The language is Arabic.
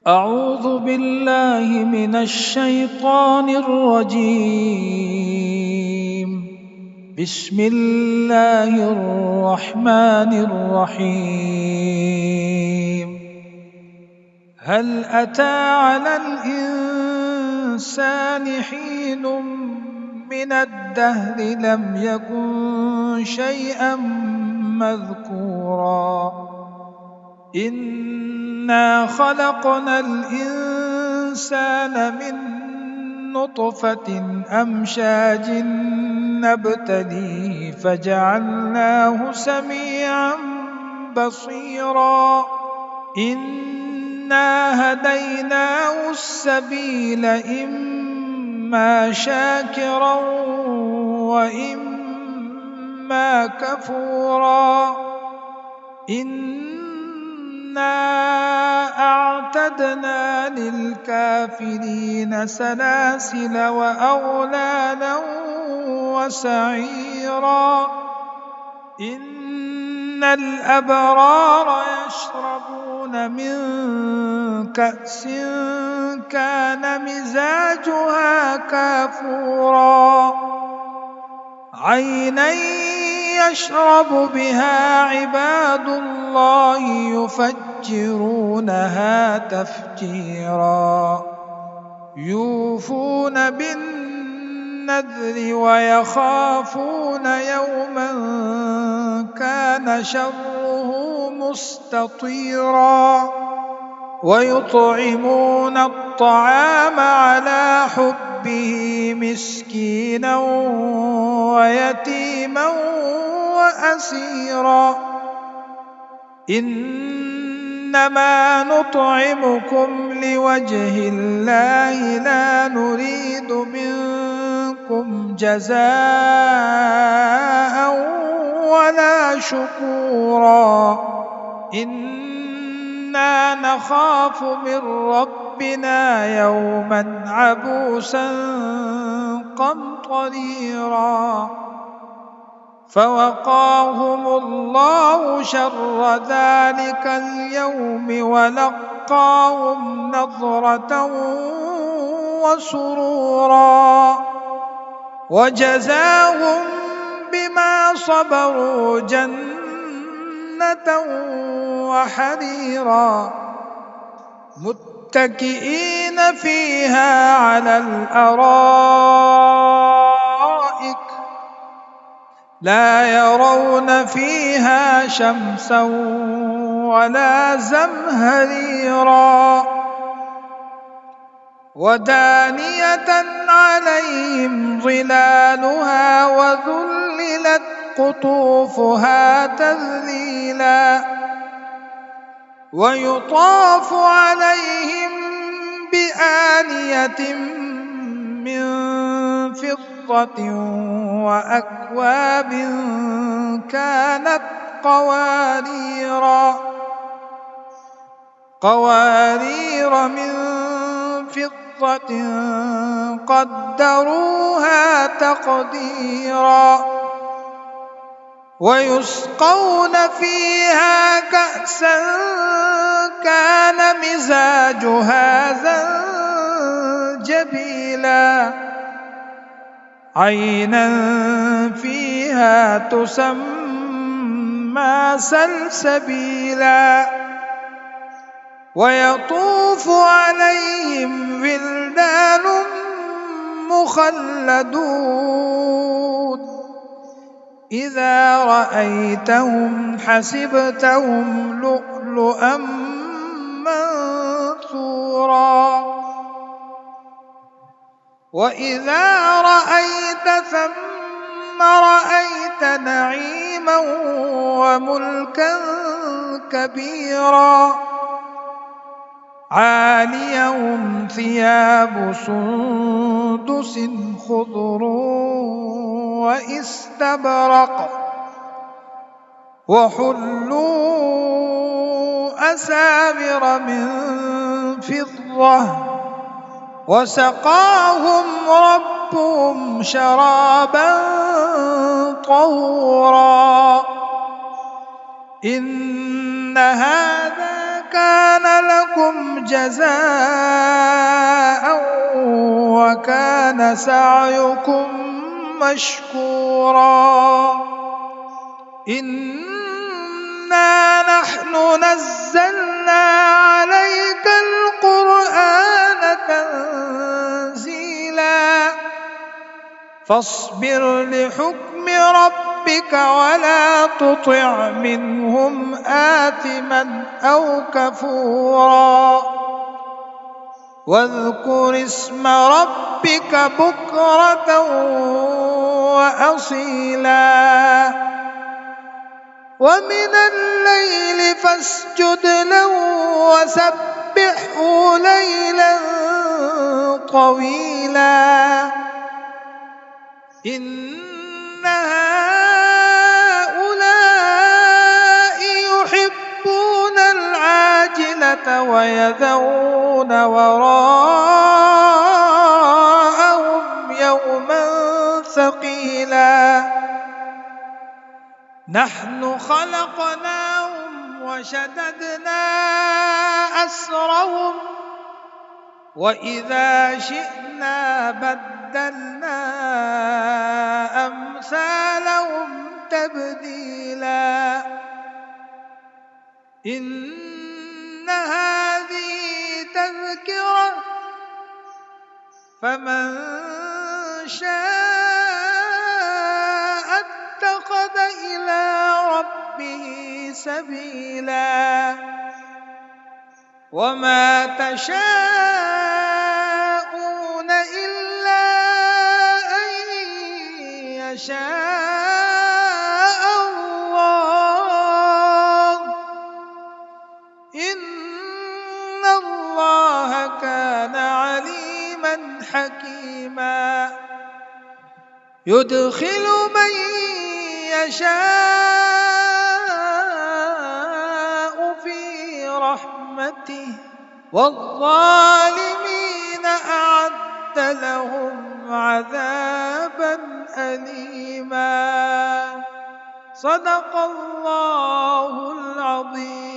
أعوذ بالله من الشيطان الرجيم. بسم الله الرحمن الرحيم. هل أتى على الإنسان حين من الدهر لم يكن شيئا مذكورا إنا خلقنا الإنسان من نطفة أمشاج نبتليه فجعلناه سميعا بصيرا إنا هديناه السبيل إما شاكرا وإما كفورا إنا أعتدنا للكافرين سلاسل وأغلالا وسعيرا إن الأبرار يشربون من كأس كان مزاجها كافورا عينا يشرب بها عباد الله يفجرونها تفجيرا يوفون بالنذر ويخافون يوما كان شره مستطيرا ويطعمون الطعام على حبه مسكينا ويتيما وأسيرا إنما نطعمكم لوجه الله لا نريد منكم جزاء ولا شكورا إنا نخاف من ربنا يوما عبوسا قمطريرا فوقاهم الله شر ذلك اليوم ولقاهم نضرة وسرورا وجزاهم بما صبروا جنة وحريرا متكئين فيها على الأرائك لا يرون فيها شمسا ولا زمهريرا ودانية عليهم ظلالها وذللت قطوفها تذليلا ويطاف عليهم بآنية من فضة وأكواب كانت قوارير من فضة قدروها تقديرا ويسقون فيها كأسا كان مزاجها زنجبيلا عينا فيها تسمى سلسبيلا ويطوف عليهم ولدان مخلدون إذا رأيتهم حسبتهم لؤلؤا منثورا وإذا رأيت ثم رأيت نعيما وملكا كبيرا عاليهم ثياب سندس خضر واستبرق وحلوا أساور من فضة وسقاهم ربهم شرابا طهورا إن هذا كان لكم جزاء وكان سعيكم مشكورا إنا نحن نزلنا عليك القرآن تنزيلا فاصبر لحكم ربك ولا تطع منهم آثما أو كفورا واذكر اسم ربك بكرة وأصيلا ومن الليل فاسجد له وسبحه ليلا طويلا إن هؤلاء يحبون العاجلة ويذرون وراءهم يوما ثقيلا نحن خلقناهم وشددنا أسرهم وإذا شئنا بدلنا أمثالهم تبديلا إن هذه تذكرة فمن شاء اتخذ إلى ربه سبيلا وما تشاءون إلا أن يشاء الله إن الله كان عليما حكيما يدخل من يشاء في رحمته والظالمين أعد لهم عذابا أليما صدق الله العظيم.